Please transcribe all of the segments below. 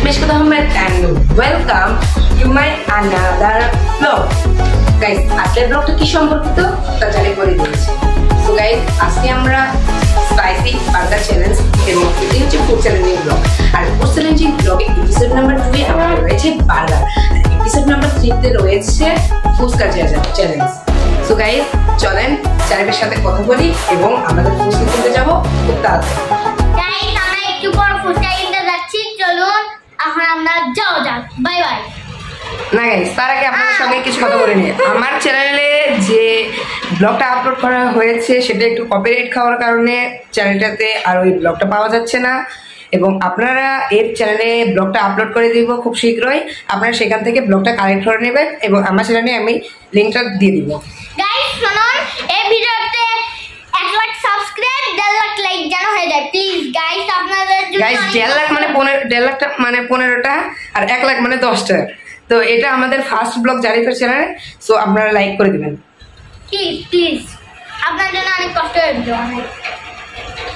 Mishkat Ahmed and welcome to my another vlog. Guys, আজকের ব্লগটা কি সম্পর্কিত তা জানি করে দিয়েছি। So guys, আজকে আমরা স্পাইসি বার্গার চ্যালেঞ্জ এবং এটি হচ্ছে ফুড চ্যালেঞ্জিং ব্লগ। আর ফুড চ্যালেঞ্জিং ব্লগে এপিসোড নাম্বার 2 এ আমাদের রয়েছে বার্গার, এপিসোড নাম্বার 3 তে রয়েছে ফুচকা চ্যালেঞ্জ। So guys, চলেন চারিপাশের সাথে কথা বলি এবং আমাদের ফুচকা কিনতে যাব খুব তাড়াতাড়ি। গাইস, আমরা একটু পর ফুচকা কিনতে যাচ্ছি, চলুন এখন আমরা যাও যাক, বাই বাই। না গাইস, তার আগে আপনাদের সঙ্গে কিছু কথা বলে নিই। আমার চ্যানেলে যে ব্লগটা আপলোড করা হয়েছে সেটা একটু কপিরাইট খাওয়ার কারণে চ্যানেলটাতে আর ওই ব্লগটা পাওয়া যাচ্ছে না, এবং আপনারা এর চ্যানেলে ব্লগটা আপলোড করে দিব খুব শীঘ্রই। আপনারা সেখান থেকে ব্লগটা কালেক্ট করে নেবেন এবং আমার চ্যানেলে আমি লিঙ্কটা দিয়ে দিব। গাইস শুনুন, এই ভিডিওতে 1 লাখ সাবস্ক্রাইব, 1.5 লাখ লাইক যেন হয়ে যায় প্লিজ গাইস। আপনাদের জন্য গাইস 1.5 লাখ মানে 1.5 লাখটা মানে 15টা, আর 1 লাখ মানে 10টা। তো এটা আমাদের ফার্স্ট ব্লগ জারিফের চ্যানেলে, সো আপনারা লাইক করে দিবেন প্লিজ। আপনাদের জন্য অনেক কষ্ট হচ্ছে,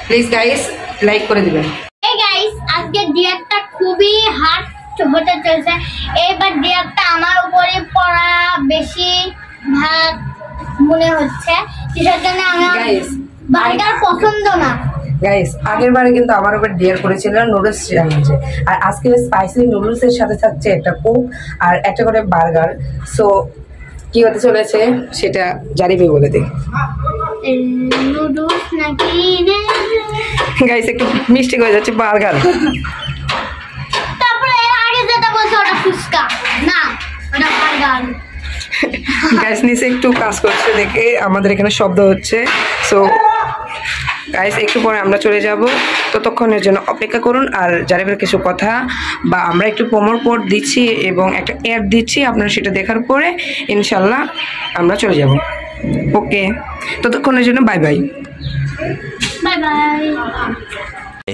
প্লিজ গাইস লাইক করে দিবেন। এই গাইস, আজকে ডিয়ারটা খুবই হার্ড হতে চলছে। এইবার ডিয়ারটা আমার উপরে পড়া বেশি ভাগ মনে হচ্ছে, কিসের জন্য আমার বার্গার পছন্দ না। গাইস, আগের বারে কিন্তু আমার উপর ডিয়ার করেছিল নুডলস চ্যালেঞ্জে, আর আজকে স্পাইসি নুডলস এর সাথে থাকছে একটা কোক আর একটা করে বার্গার। সো কি হতে চলেছে সেটা জারিফই বলে দিই। নুডলস নাকি গাইস একটু মিস্টেক হয়ে যাচ্ছে, বার্গার। তারপরে আগে যেটা বলছো ওটা ফুচকা না, ওটা বার্গার। গাইস নিচে একটু কাজ করছে দেখে আমাদের এখানে শব্দ হচ্ছে। সো গাইস একটু পরে আমরা চলে যাব, ততক্ষণের জন্য অপেক্ষা করুন। আর জারিফের কিছু কথা বা আমরা একটু প্রোমো কোড দিচ্ছি এবং একটা অ্যাড দিচ্ছি, আপনারা সেটা দেখার পরে ইনশাল্লাহ আমরা চলে যাব। ওকে, ততক্ষণের জন্য bye bye. Bye bye.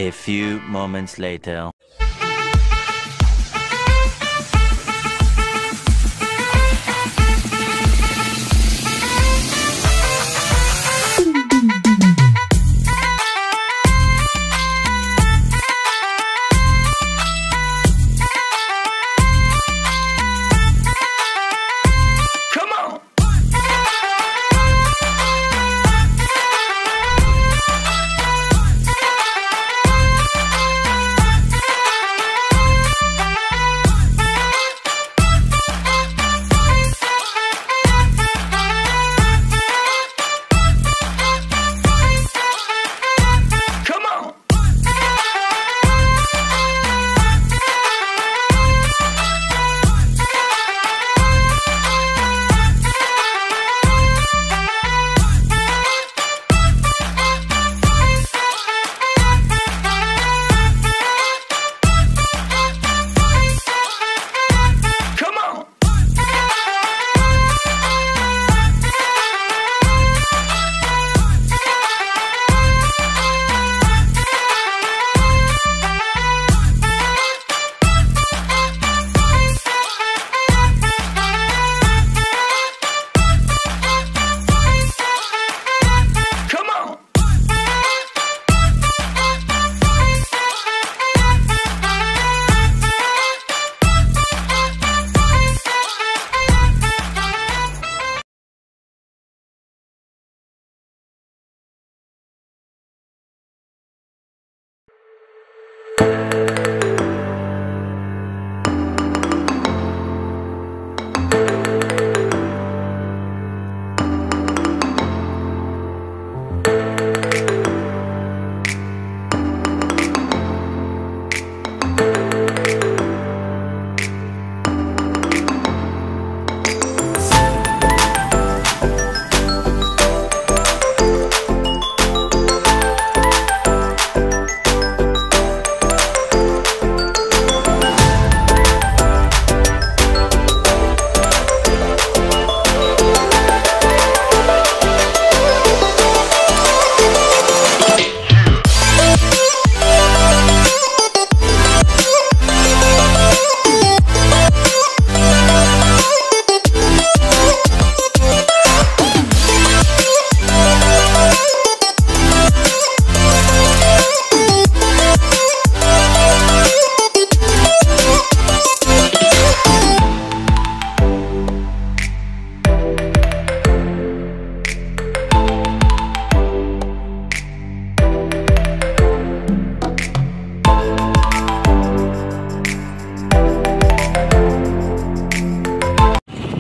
A few moments later.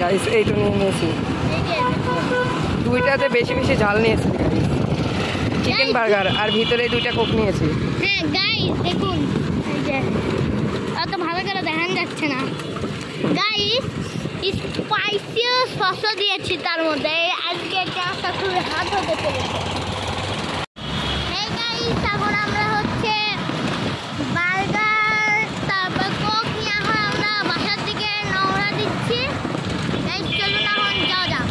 Guys এইটা নিয়েছি, দুইটাতে বেশি বেশি ঝাল নিয়েছি চিকেন বার্গার, আর ভিতরে দুইটা কোক নিয়েছি। হ্যাঁ গাইস দেখুন, এই যে অত ভালো করে দেখান যাচ্ছে না গাইস, স্পাইসি সসও দিয়েছি তার মধ্যে। আজকে একটা খুব হাত হতে চলেছে। এই গাইস এখন আমরা হচ্ছে বার্গার তারপর কোক নিয়ে এখন আমরা বাসার দিকে রওনা দিচ্ছি। গাইস চলুন এখন যাওয়া যাক।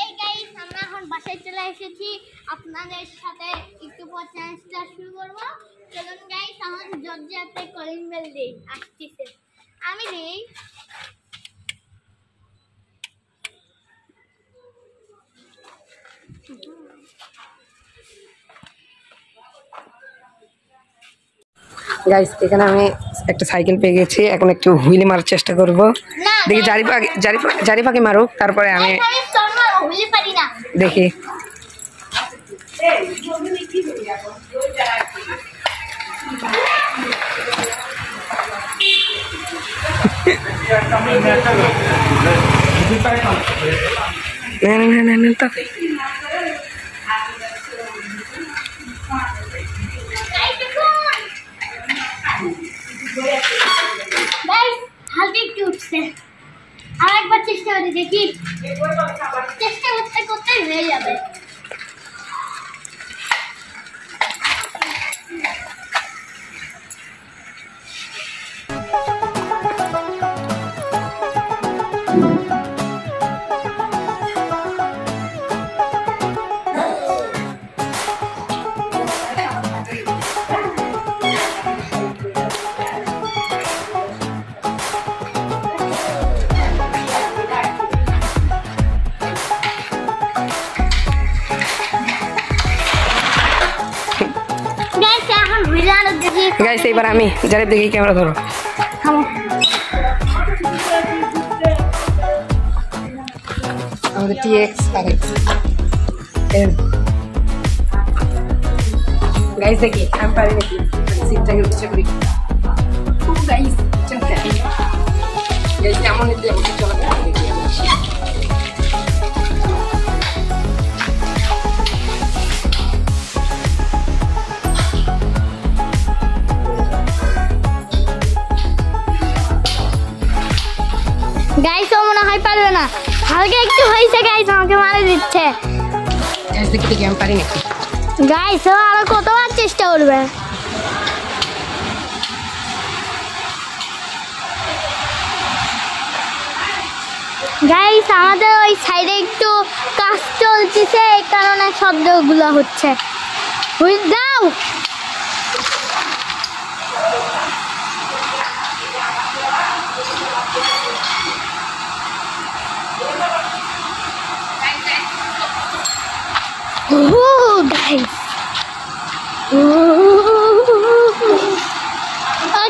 এই গাইস আমরা এখন বাসায় চলে এসেছি, আপনাদের সাথে একটু পর চ্যালেঞ্জটা শুরু করব। চলুন গাইস এখন জর্জিয়াতে কলিং বেল দিই, আসতেছে আমি দিই। গাইস এখানে আমি একটা সাইকেল পেয়ে গেছি, এখন একটু হুইলে মারার চেষ্টা করব। দেখি জারি পাখি মারুক, তারপরে আমি দেখি। হালকা একটু উঠছে, আর একবার চেষ্টা করে দেখি। চেষ্টা করতে করতে হয়ে যাবে। গাইস এবার আমি জারিফ দেখি, ক্যামেরা ধরো। আমাদের TX গাইস দেখি আমি পারি নাকি, সিটটাকে উঠে করি। গাইস চলতে গাইস এমন নিতে আমাকে চলা দেখি আমি। গাইস ও মনে হয় পারবে না, হালকা একটু হয়েছে গাইস, আমাকে মারা দিচ্ছে। গাইস দেখি আমি পারি নাকি। গাইস ও আরো কতবার চেষ্টা করবে। গাইস আমাদের ওই সাইডে একটু কাজ চলতেছে, এই কারণে শব্দগুলো হচ্ছে। হুইল দাও।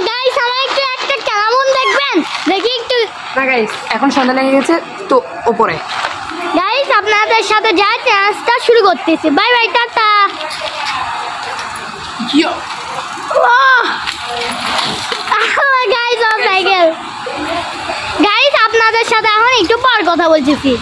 গাইস আমার একটু একটা কেমন দেখবেন, দেখি একটু। না গাইস এখন সন্ধ্যা লেগে গেছে তো উপরে। গাইস আপনাদের সাথে যা চ্যালেঞ্জটা শুরু করতেছি। Bye bye, tata. গাইস ও সাইকেল। গাইস আপনাদের সাথে এখন একটু পর কথা বলতেছি।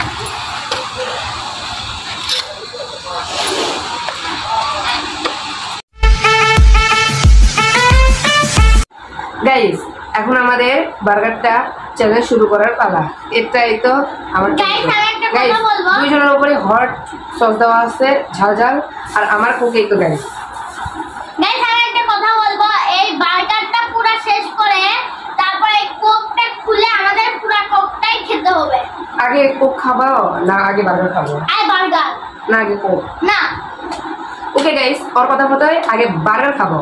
গাইস এখন আমাদের বার্গারটা চ্যালেঞ্জ শুরু করার পালা। এটাই তো আমার গাইস, দুইজনের উপরে হট সস দেওয়া আছে ঝাল ঝাল, আর আমার কোকে তো গাইস। গাইস আমি একটা কথা বলবো, এই বার্গারটা পুরো শেষ করে তারপরে কোকটা খুলে আমাদের পুরো কোকটাই খেতে হবে। আগে কোক খাবো না আগে বার্গার খাবো? আই বার্গার না আগে কোক। না ওকে গাইস, ওর কথা মতো আগে বার্গার খাবো।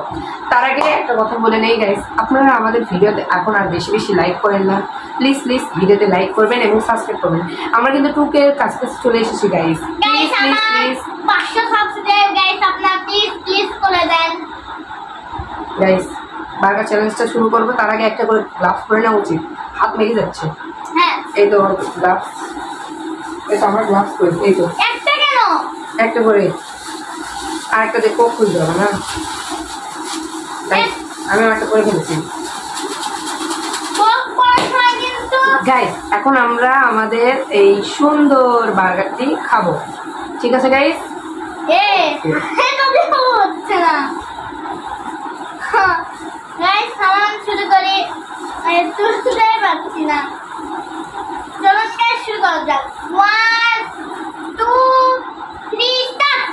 তার আগে একটা কথা বলে নেই গাইস, আপনারা আমাদের ভিডিওতে এখন আর বেশি বেশি লাইক করেন না, প্লিজ প্লিজ ভিডিওতে লাইক করবেন এবং সাবস্ক্রাইব করবেন। আমরা কিন্তু 2K কাছে চলে এসেছি guys. Please please please 500 subscribe guys আপনারা প্লিজ প্লিজ করে দেন গাইস। বার্গার চ্যালেঞ্জটা শুরু করবো, তার আগে একটা করে গ্লাভস পরে নেওয়া উচিত, হাত মেঘে যাচ্ছে। হ্যাঁ এই তো গ্লাভস, এই তো আমার গ্লাভস পরে, এই তো একটা কেন একটা করে, আর একটা দিয়ে কোক খুলতে হবে না। আমি একটা করে ফেলেছি গাইস এখন আমরা আমাদের এই সুন্দর বার্গারটি খাবো, ঠিক আছে গাইস? হচ্ছে না গাইস, খাওয়ান শুরু করি। তুলতেই পারছি না। চলো শুরু করা যাক। 1 2 3 স্টার্ট।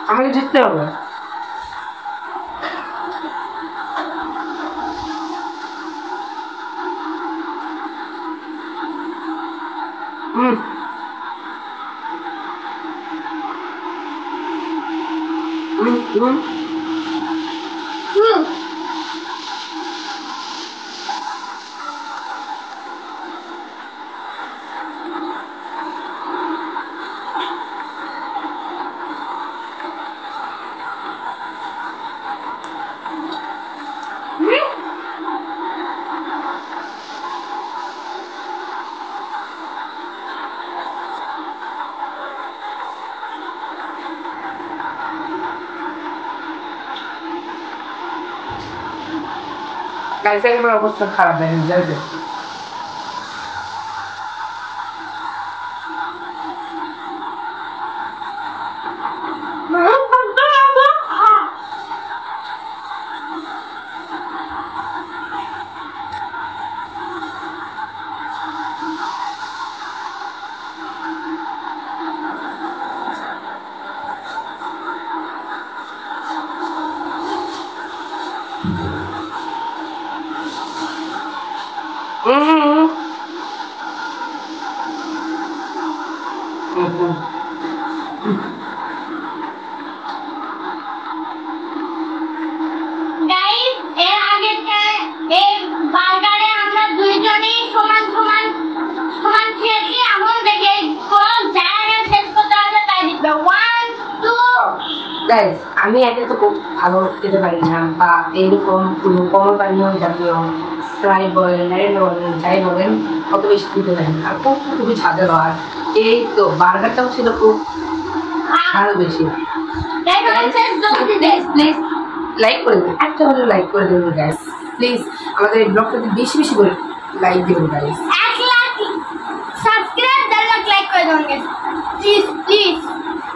আমাকে জিততে হবে। গাইস আমার অবস্থা খারাপ হয়ে যাবে। আমি একে তো খুব ভালো খেতে পারি না, বা এইরকম কোমল পানীয় জাতীয় ফ্রাই বলেন বলেন যাই বলেন অত বেশি খেতে পারি না, আর খুবই ঝাঁঝালো। আর এই তো বার্গারটাও ছিল খুব আরো বেশি। প্লিজ লাইক করে দেবেন, একটা হলে লাইক করে দেবেন গাইস প্লিজ। আমাদের এই ব্লগটাতে বেশি বেশি করে লাইক দেবেন guys. 1 lakh subscribe 1 lakh like করে দেবেন গাইস প্লিজ প্লিজ।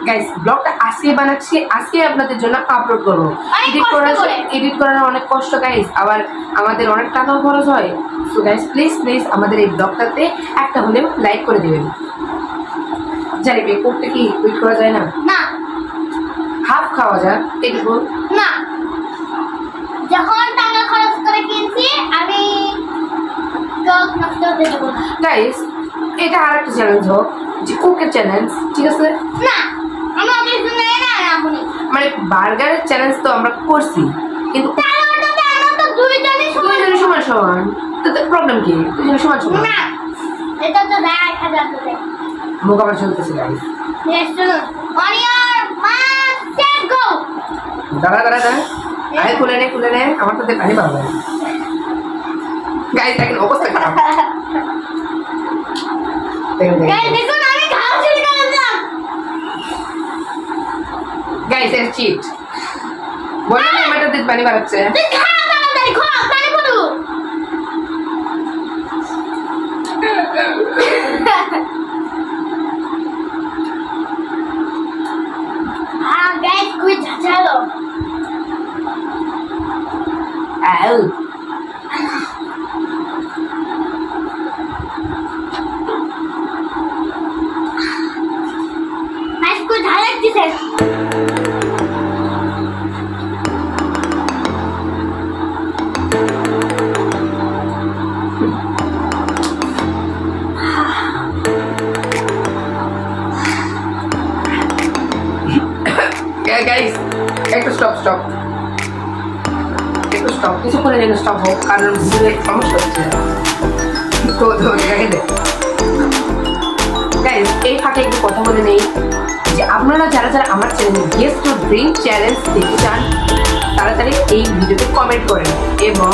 গাইস ব্লগটা আজকে বানাচ্ছি, আজকে আপনাদের জন্য আপলোড করবো। এডিট করার অনেক কষ্ট গাইস, আবার আমাদের অনেক টাকাও খরচ হয়। সো গাইস প্লিজ প্লিজ আমাদের এই ব্লগটাতে একটা হলেও লাইক করে দেবেন। জানি করতে কি উইট করা যায় না? না, হাফ খাওয়া যায় এটুকু না। যখন টাকা খরচ করে কিনছি আমি গাইস এটা আর একটা চ্যালেঞ্জ হোক, যে কুকের চ্যালেঞ্জ, ঠিক আছে? না মানে বার্গারের চ্যালেঞ্জ তো আমরা করছি, কিন্তু দুইজনের সমান সমান, তো প্রবলেম কি? দুইজনের সমান সমান না, এটা তো দেখা যাচ্ছে। মোকাবেলা চলতেছে গাইস। দাঁড়া দাঁড়া দাঁড়া, আরে খুলে নে, আমার তো পানি পাবো গাইস। দেখেন অবস্থা খারাপ। গাইস এর চিট বলে না, আমারটাতে পানি বাড়াচ্ছে। গাইস একটু স্টপ কিছু করে যেন স্টপ হোক, কারণ ভিডিওতে সমস্যা হচ্ছে। তো গাইস এই ফাঁকে একটু কথা বলে নেই যে আপনারা যারা যারা আমার চ্যানেলে গেস টু ড্রিঙ্ক চ্যালেঞ্জ দেখতে চান তাড়াতাড়ি এই ভিডিওতে কমেন্ট করেন এবং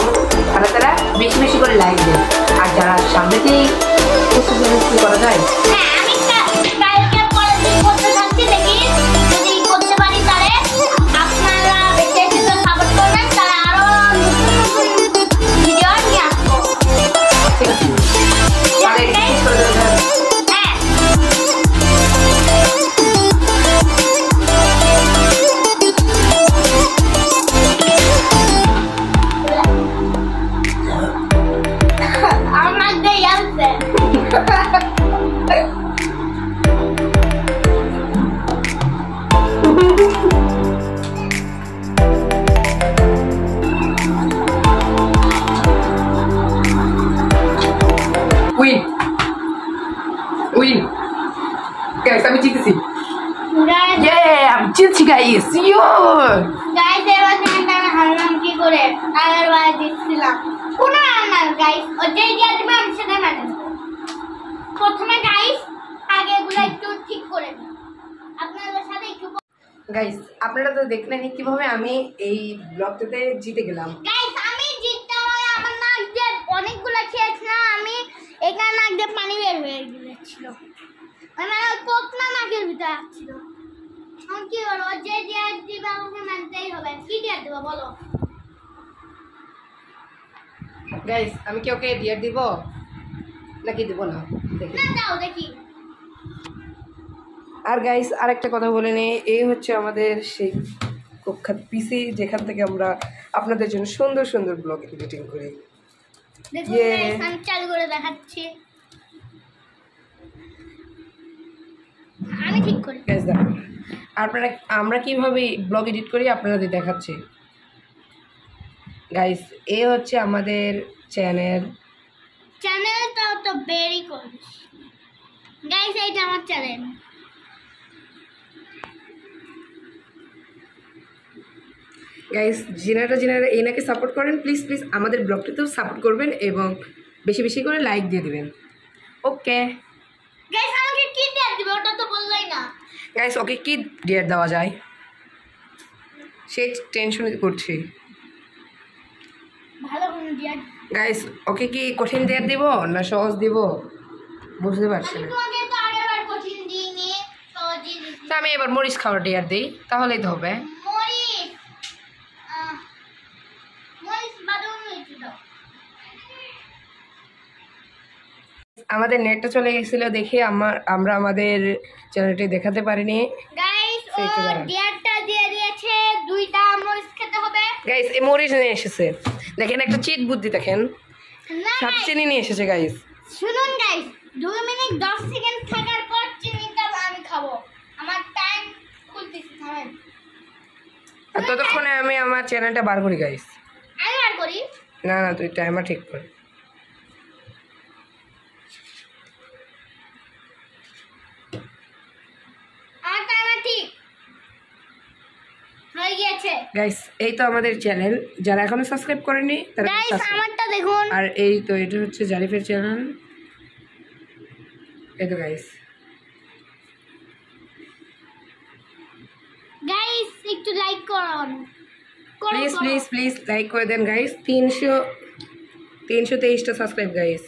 তারা বেশি বেশি করে লাইক দেন। আর যারা সামনেতেই করা যায় হ্যাঁ আমি কালকে পরের দিন করতে থাকছি, দেখি যদি করতে পারি তাহলে আপনারা বেশি বেশি সাপোর্ট করবেন, তাহলে আরো নতুন ভিডিও নিয়ে আসবো। ঠিক আছে তাহলে শেষ করে দেওয়া যাবে। হ্যাঁ আমার দিয়ে আসছে। উইন উইন গাইস আমি জিতেছি। গাইস আমি জিতছি গাইস গাইস এবার কিন্তু আমি হারলাম কি করে, আগের বার জিতছিলাম কোনো না গাইস, ওটাই দিয়ে দিবে আমি সেটা মানে প্রথমে গাইস আগে এগুলো একটু ঠিক করে দিই আপনাদের সাথে একটু। গাইস আপনারা তো দেখলেন কিভাবে আমি এই ব্লগটাতে জিতে গেলাম। গাইস আমি জিততে হয় আমার নাক দিয়ে অনেকগুলো খেয়েছিলাম, আমি এখানে নাক দিয়ে পানি বের হয়ে গিয়েছিল, মানে কোক না নাকের ভিতরে আসছিল। এখন কি হলো, যে দিয়ে দিবে আমাকে মানতেই হবে। কি দিয়ে দেবো বলো? গাইস আমি কি ওকে ডিয়ার দিব নাকি দিব না দেখি। না দাও দেখি। আর গাইস আরেকটা কথা বলে নেই, এই হচ্ছে আমাদের সেই কক্ষাত পিসি যেখান থেকে আমরা আপনাদের জন্য সুন্দর সুন্দর ব্লগ এডিটিং করি। দেখুন Yay! guys, আমি চালু করে দেখাচ্ছি, আমি ঠিক করি। গাইস দেখুন আপনারা আমরা কিভাবে ব্লগ এডিট করি আপনাদের দেখাচ্ছি। গাইস এই হচ্ছে আমাদের চ্যানেলটাও তো বেরি করিস গাইস, এইটা আমার চ্যানেল। গাইস যিনারা এনাকে সাপোর্ট করেন প্লিজ প্লিজ আমাদের ব্লগটাতেও সাপোর্ট করবেন এবং বেশি বেশি করে লাইক দিয়ে দিবেন। ওকে গাইস আমাকে কি দিয়ে দিবে ওটা তো বললাই না। গাইস ওকে কি ডিয়ার দেওয়া যায় সে টেনশন করছি। ভালো কোনো দিয়ে গাইস ওকে কি কঠিন ডিয়ার দিব না সহজ দিব বুঝতে পারছি আমি না। তোমাকে তো আগেরবার কঠিন দিইনি, সহজই দিয়েছি। তা আমি এবার মরিচ খাওয়ার ডিয়ার দিই তাহলেই তো হবে। মরিচ মরিচ বাদাম মিষ্টি দাও। আমাদের নেটটা চলে গেছিল দেখে আমরা আমাদের চ্যানেলটি দেখাতে পারিনি। গাইস ও সেইটা দাঁড়ান। ডিয়ারটা দিয়ে দিয়েছে, দুইটা মরিচ খেতে হবে। গাইস এই মরিচ নিয়ে এসেছে দেখেন, একটা চিট বুদ্ধি দেখেন, না সাত guys, চিনি নিয়ে এসেছে গাইস। শুনুন গাইস, 2 মিনিট 10 সেকেন্ড থাকার পর চিনিটা আমি খাবো। আমার টাইম খুলতেছি, থামেন। আর ততক্ষণে আমি আমার চ্যানেলটা বার করি গাইস। আমি আর করি। না না তুই টাইমার ঠিক কর। আমার টাইমার ঠিক হয়ে গিয়েছে। গাইস এই তো আমাদের চ্যানেল, যারা এখনো সাবস্ক্রাইব করেনি তারা গাইস subscribe- আমারটা দেখুন। আর এই তো এটা হচ্ছে জারিফের চ্যানেল, এই তো গাইস। গাইস একটু লাইক করুন, প্লিজ প্লিজ প্লিজ লাইক করে দেন গাইস। 323টা সাবস্ক্রাইব গাইস,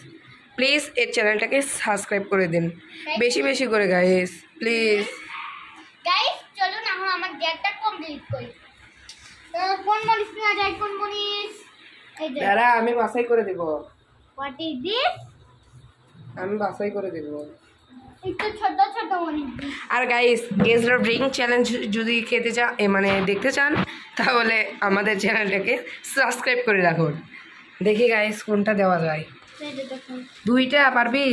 প্লিজ এই চ্যানেলটাকে সাবস্ক্রাইব করে দিন বেশি বেশি করে গাইস প্লিজ। গাইস চলুন এখন আমার ডেটটা কমপ্লিট করি। কোন মরিচ না যায়, কোন মরিচ? এই যে দাঁড়া আমি বাছাই করে দেব, হোয়াট ইজ দিস? আমি বাছাই করে দেব। একটু ছোট ছোট মরিচ দিস। আর গাইস গেজরা ড্রিঙ্ক চ্যালেঞ্জ যদি খেতে চান মানে দেখতে চান তাহলে আমাদের চ্যানেলটাকে সাবস্ক্রাইব করে রাখুন। দেখি গাইস কোনটা দেওয়া যায়। এই যে দেখুন, দুইটা পারবি?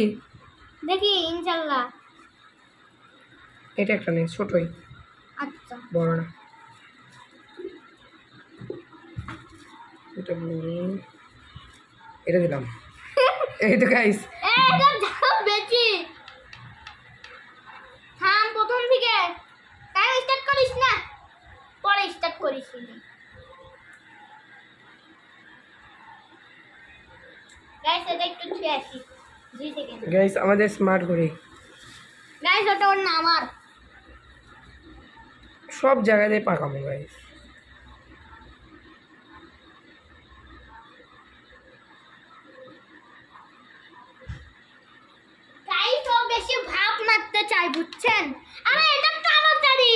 দেখি ইনশাআল্লাহ। এটা একটা নেই, ছোটই, আচ্ছা বড় না। এটা বড়, এটা দিলাম। এই তো গাইস এটা যাও বেশি থাম, প্রথম থেকে টাইম স্টার্ট করিস না, পরে স্টার্ট করিস। গাইস এটা একটু ছুঁয়ে আসি 2 সেকেন্ড। গাইস আমাদের স্মার্ট ঘড়ি গাইস ওটা ওর না আমার। সব জায়গাতে পাকামো গাইস। চাই, বুঝছেন? আরে এটা তাড়াতাড়ি।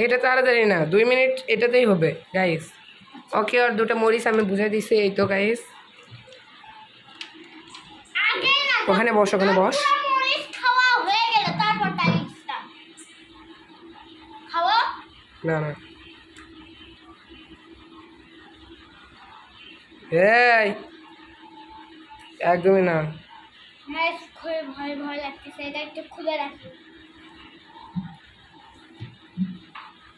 এটা তাড়াতাড়ি না, 2 মিনিট এটাতেই হবে গাইস। ওকে, আর 2টা মরিচ আমি বুঝাই দিছি। এই তো গাইস, আগে না ওখানে বস, ওখানে বস। মরিচ খাওয়া হয়ে গেল তারপর টাইমটা খাওয়া। না না, এই একদমই না। হ্যাঁ, খুবই ভয় ভয় লাগতেছে। এটা একটু খুলে রাখি।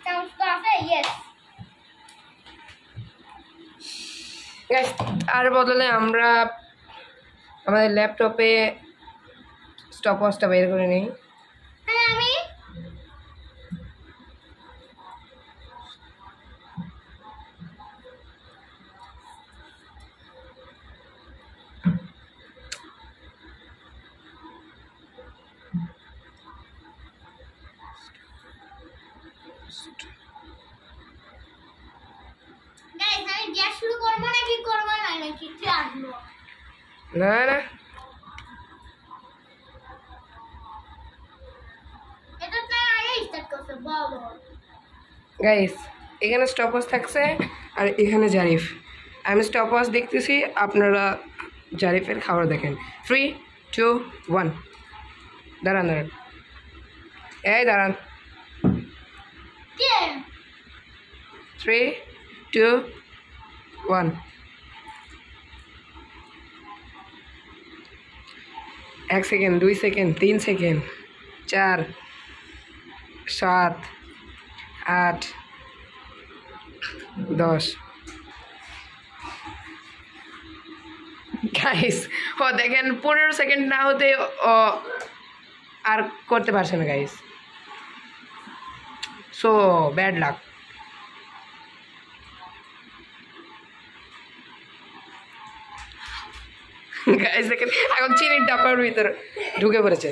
চামচ তো আছে? ইয়েস। গাইস, আর বদলে আমরা আমাদের ল্যাপটপে স্টপ ওয়াচটা বের করে নিই। হ্যাঁ, আমি গ্যাস শুরু করবো নাকি করবো না, নাকি কি আসবো? না না, এটা তো আগে স্টার্ট করছে বাবা। গাইস এখানে স্টপ ওয়াচ থাকছে আর এখানে জারিফ। আমি স্টপ ওয়াচ দেখতেছি, আপনারা জারিফের খাবার দেখেন। 3, 2, 1। দাঁড়ান দাঁড়ান, এই দাঁড়ান। কে? 3, 2, 1। 1 সেকেন্ড, 2 সেকেন্ড, 3 সেকেন্ড, 4, 7, 8, 10। গাইস ও দেখেন 15 সেকেন্ড না হতে ও আর করতে পারছে না guys. So bad luck. Guys দেখেন এখন চিনির ডাব্বার ভিতরে ঢুকে পড়েছে।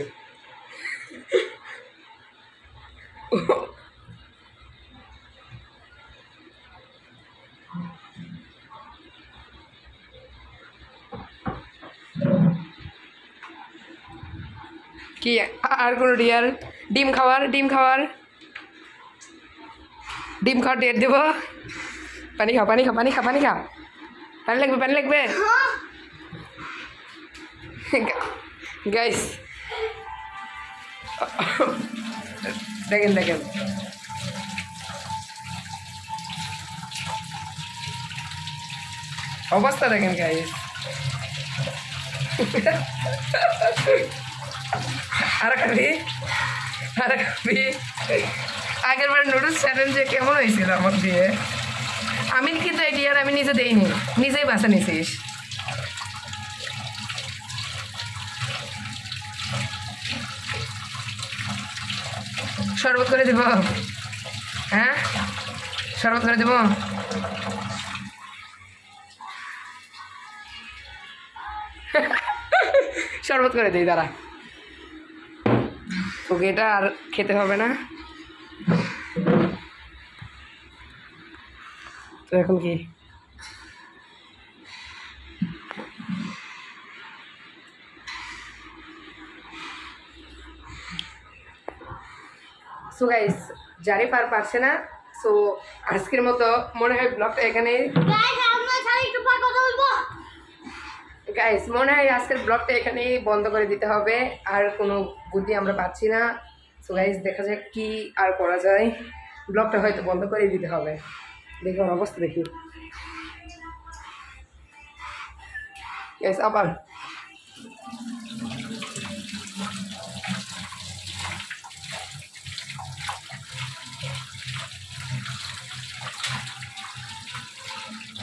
কি আর কোনো ডিয়ার? ডিম খাওয়ার, ডিম খাওয়ার, ডিম খাওয়ার ডেট দেবো। পানি খাও, পানি খাও, পানি খাও, পানি খাও, পানি লাগবে, পানি লাগবে। গাইস দেখেন দেখেন, অবস্থা দেখেন গাইস। আর খাবি, আর খাবি। আগের বার নুডলস চ্যালেঞ্জে কেমন হয়েছিল আমার দিয়ে? আমি কিন্তু এই ডিয়ার আমি নিজে দেইনি, নিজেই বাসা নিছিস। শরবত করে দেব? হ্যাঁ, শরবত করে দেব। শরবত করে দিই, দাঁড়া। তোকে এটা আর খেতে হবে না তো। এখন কি সো গাইস, জারিফ আর পারছে না। সো আজকের মতো মনে হয় ব্লগটা এখানেই। গাইস মনে হয় আজকের ব্লগটা এখানেই বন্ধ করে দিতে হবে, আর কোনো বুদ্ধি আমরা পাচ্ছি না। সো গাইস দেখা যাক কি আর করা যায়। ব্লগটা হয়তো বন্ধ করে দিতে হবে। দেখি ওর অবস্থা, দেখি গাইস আবার।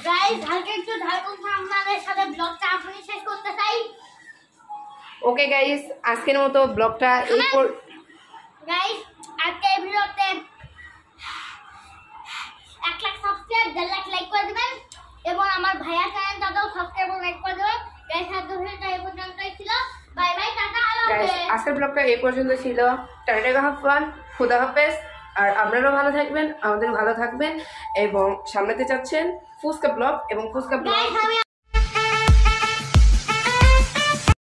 গাইস হালকা একটু ঝাল কম আপনাদের সাথে ব্লগটা এখনই শেষ করতে চাই। ওকে গাইস, আজকের মতো ব্লগটা এই গাইস আজকে এই ভিডিওতে 1 লাখ সাবস্ক্রাইব, 1.5 লাখ লাইক করে দিবেন এবং আমার ভাইয়া চ্যানেলটাও সাবস্ক্রাইব এবং লাইক করে দিবেন। গাইস আজকের ভিডিওটা এই পর্যন্তই ছিল। বাই বাই, টাটা, আল্লাহ গাইস হাফেজ। আজকের ব্লগটা এই পর্যন্ত ছিল। টাটা, হাফান, খুদা হাফেজ। আর আপনারাও ভালো থাকবেন, আমাদের ভালো থাকবেন এবং সামনেতে চাচ্ছেন ফুচকা ব্লগ এবং ফুচকা ব্লগ। গাইস আমি